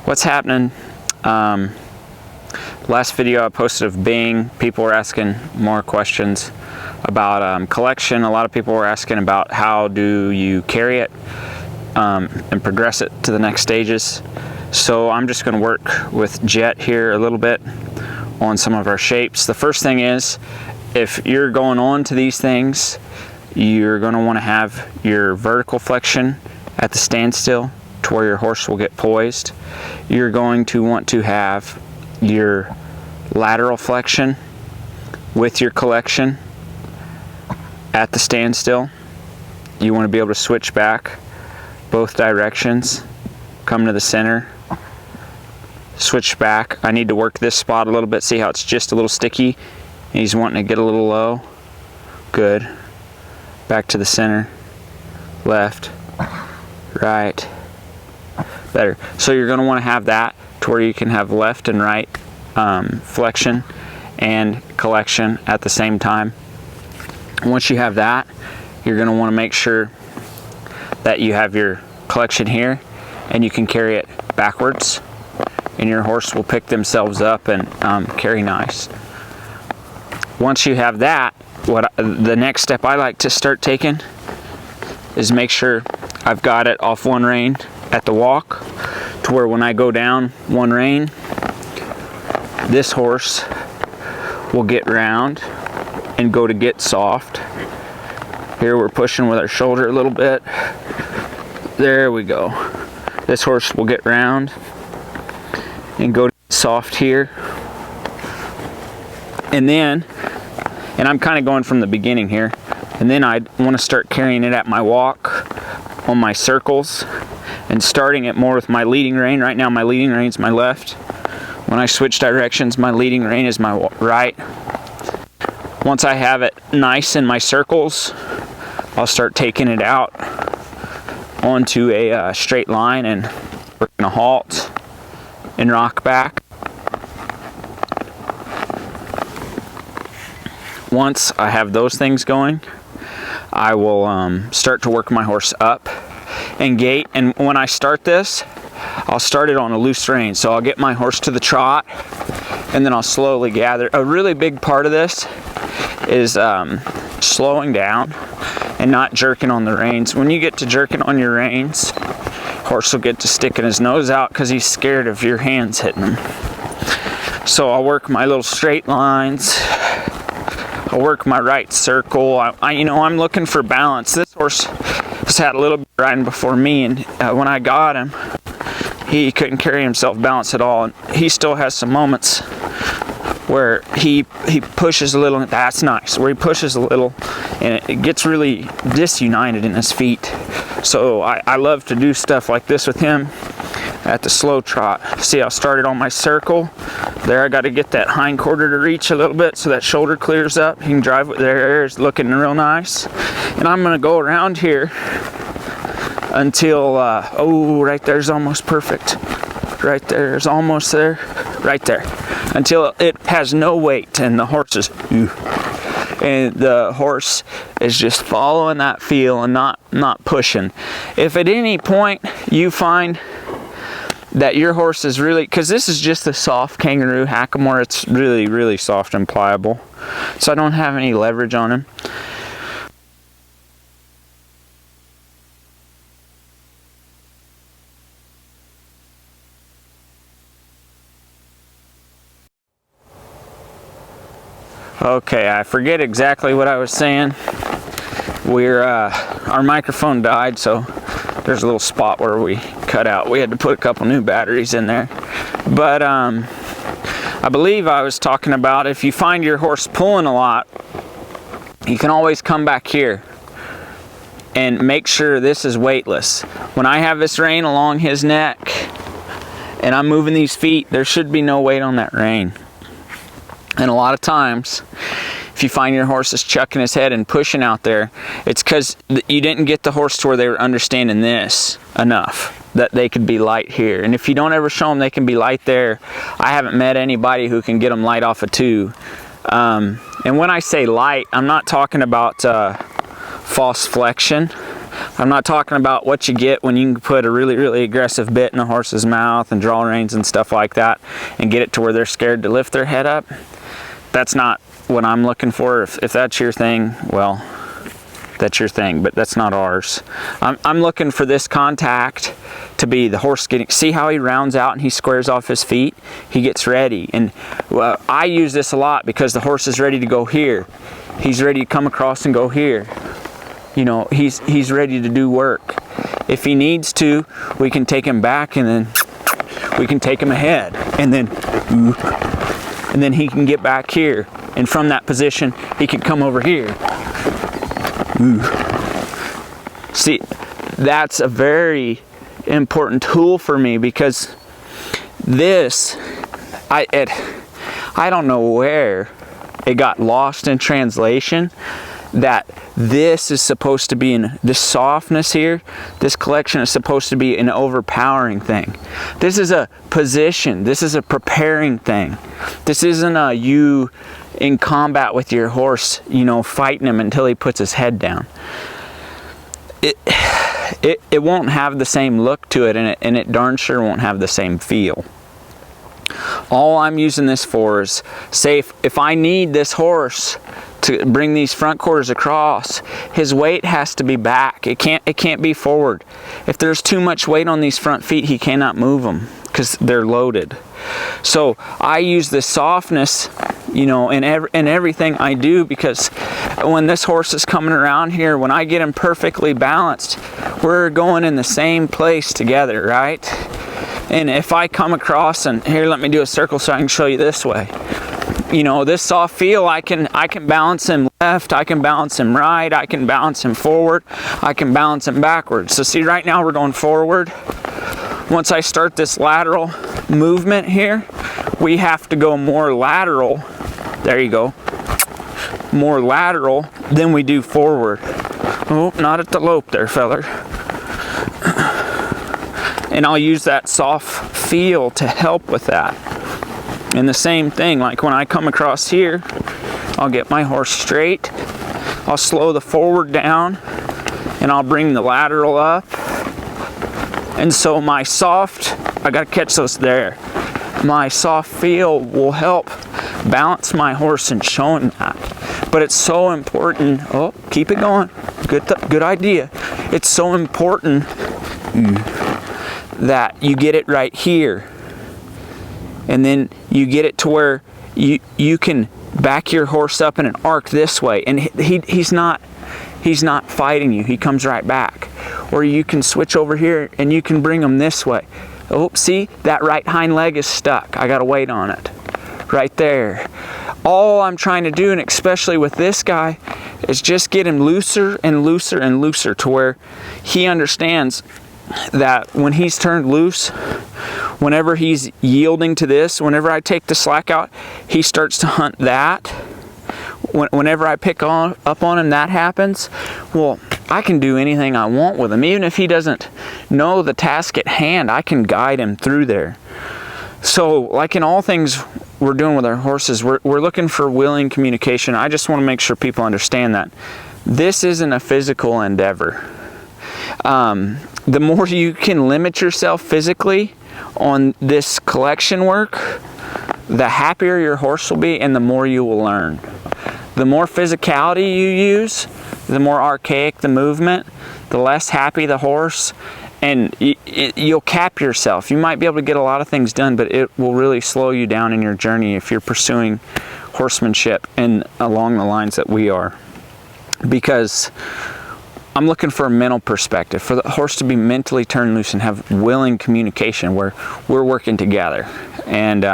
what's happening. Last video I posted of Bing, people were asking more questions about collection. A lot of people were asking about how do you carry it and progress it to the next stages. So I'm just going to work with Jet here a little bit on some of our shapes. The first thing is, if you're going on to these things, you're going to want to have your vertical flexion at the standstill to where your horse will get poised. You're going to want to have your lateral flexion with your collection at the standstill. You want to be able to switch back both directions, come to the center, switch back. I need to work this spot a little bit, see how it's just a little sticky. He's wanting to get a little low. Good. Back to the center, left, right, better. So you're going to want to have that to where you can have left and right flexion and collection at the same time. Once you have that, you're going to want to make sure that you have your collection here and you can carry it backwards, and your horse will pick themselves up and carry nice. Once you have that, the next step I like to start taking is make sure I've got it off one rein at the walk, to where when I go down one rein, this horse will get round and go to get soft. Here we're pushing with our shoulder a little bit. There we go. This horse will get round and go to get soft here. And I'm kind of going from the beginning here, and then I want to start carrying it at my walk on my circles and starting it more with my leading rein. Right now my leading rein is my left. When I switch directions, my leading rein is my right. Once I have it nice in my circles, I'll start taking it out onto a straight line, and we're going to halt and rock back. Once I have those things going, I will start to work my horse up and gait. And when I start this, I'll start it on a loose rein. So I'll get my horse to the trot, and then I'll slowly gather. A really big part of this is slowing down and not jerking on the reins. When you get to jerking on your reins, horse will get to sticking his nose out because he's scared of your hands hitting him. So I'll work my little straight lines. I'll work my right circle. I'm looking for balance. This horse has had a little bit of riding before me, and when I got him, he couldn't carry himself balanced at all. And he still has some moments where he pushes a little. That's nice. Where he pushes a little, and it gets really disunited in his feet. So I love to do stuff like this with him at the slow trot. See, I started on my circle. There, I got to get that hind quarter to reach a little bit so that shoulder clears up. You can drive with there. It's looking real nice. And I'm going to go around here until, right there's almost perfect. Right there's almost there. Right there. Until it has no weight and the horse is, and the horse is just following that feel and not pushing. If at any point you find that your horse is really, because this is just a soft kangaroo hackamore, it's really, really soft and pliable, so I don't have any leverage on him. Okay, I forget exactly what I was saying. Our microphone died, so there's a little spot where we cut out. We had to put a couple new batteries in there. But I believe I was talking about, if you find your horse pulling a lot, you can always come back here and make sure this is weightless. When I have this rein along his neck and I'm moving these feet, there should be no weight on that rein. And a lot of times, if you find your horse is chucking his head and pushing out there, it's because you didn't get the horse to where they were understanding this enough, that they could be light here. And if you don't ever show them they can be light there, I haven't met anybody who can get them light off a 2. And when I say light, I'm not talking about false flexion. I'm not talking about what you get when you can put a really, really aggressive bit in a horse's mouth and draw reins and stuff like that and get it to where they're scared to lift their head up. That's not what I'm looking for. If that's your thing, well, that's your thing, but that's not ours. I'm looking for this contact to be the horse getting, see how he rounds out and he squares off his feet? He gets ready. And I use this a lot because the horse is ready to go here. He's ready to come across and go here. You know, he's ready to do work. If he needs to, we can take him back and then we can take him ahead. And then he can get back here. And from that position, he can come over here. See, that's a very important tool for me because this, I don't know where it got lost in translation, that this is supposed to be in this softness here. This collection is supposed to be an overpowering thing. This is a position. This is a preparing thing. This isn't a you in combat with your horse, you know, fighting him until he puts his head down. It won't have the same look to it, and it darn sure won't have the same feel. All I'm using this for is, say if I need this horse to bring these front quarters across, his weight has to be back. It can't be forward. If there's too much weight on these front feet, he cannot move them because they're loaded. So I use this softness, you know, in everything I do, because when this horse is coming around here, when I get him perfectly balanced, we're going in the same place together, right? And if I come across, and here, let me do a circle so I can show you this way. You know, this soft feel, I can balance him left, I can balance him right, I can balance him forward, I can balance him backwards. So see, right now we're going forward. Once I start this lateral movement here, we have to go more lateral. There you go. More lateral than we do forward. Oh, not at the lope there, feller. And I'll use that soft feel to help with that. And the same thing, like when I come across here, I'll get my horse straight, I'll slow the forward down, and I'll bring the lateral up. And so my soft, I gotta catch those there, my soft feel will help balance my horse and show him that. But it's so important, oh, keep it going, good idea. It's so important that you get it right here. And then you get it to where you can back your horse up in an arc this way, and he's not fighting you. He comes right back. Or you can switch over here and you can bring him this way. Oh, see, that right hind leg is stuck. I got to weight on it. Right there. All I'm trying to do, and especially with this guy, is just get him looser and looser and looser to where he understands that when he's turned loose, whenever he's yielding to this, whenever I take the slack out, he starts to hunt that. Whenever I pick up on him, that happens. Well, I can do anything I want with him. Even if he doesn't know the task at hand, I can guide him through there. So, like in all things we're doing with our horses, we're looking for willing communication. I just want to make sure people understand that this isn't a physical endeavor. The more you can limit yourself physically on this collection work, the happier your horse will be and the more you will learn. The more physicality you use, the more archaic the movement, the less happy the horse, and you'll cap yourself. You might be able to get a lot of things done, but it will really slow you down in your journey if you're pursuing horsemanship and along the lines that we are. Because I'm looking for a mental perspective, for the horse to be mentally turned loose and have willing communication where we're working together. And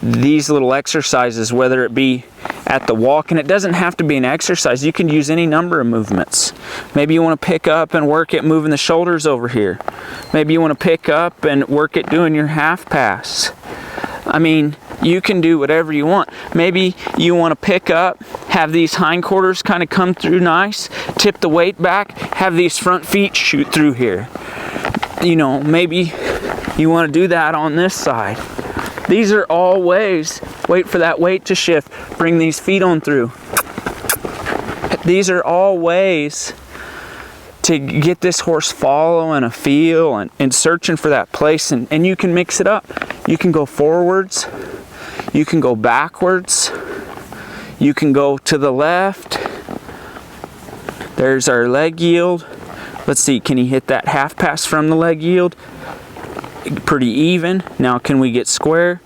these little exercises, whether it be at the walk, and it doesn't have to be an exercise, you can use any number of movements. Maybe you want to pick up and work at moving the shoulders over here. Maybe you want to pick up and work at doing your half pass. I mean, you can do whatever you want. Maybe you want to pick up, have these hindquarters kind of come through nice, tip the weight back, have these front feet shoot through here. You know, maybe you want to do that on this side. These are all ways, wait for that weight to shift, bring these feet on through. These are all ways to get this horse following a feel and searching for that place. And you can mix it up. You can go forwards, you can go backwards, you can go to the left. There's our leg yield. Let's see, can he hit that half pass from the leg yield? Pretty even. Now can we get square?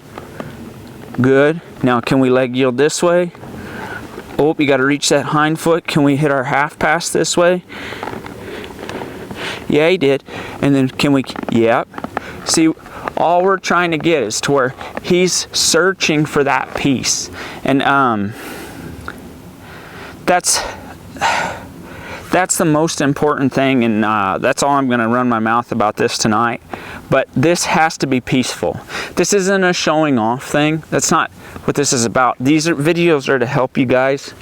Good. Now can we leg yield this way? Oh, you got to reach that hind foot. Can we hit our half pass this way? Yeah, he did. And then can we, yep. See, all we're trying to get is to where he's searching for that piece. And that's the most important thing, and that's all I'm going to run my mouth about this tonight. But this has to be peaceful. This isn't a showing off thing. That's not what this is about. These videos are to help you guys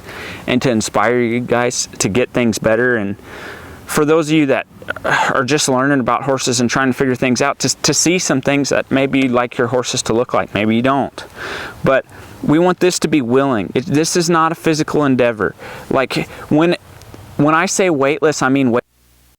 and to inspire you guys to get things better. And for those of you that are just learning about horses and trying to figure things out, to see some things that maybe you'd like your horses to look like, maybe you don't. But we want this to be willing. This is not a physical endeavor. Like when I say weightless, I mean weightless.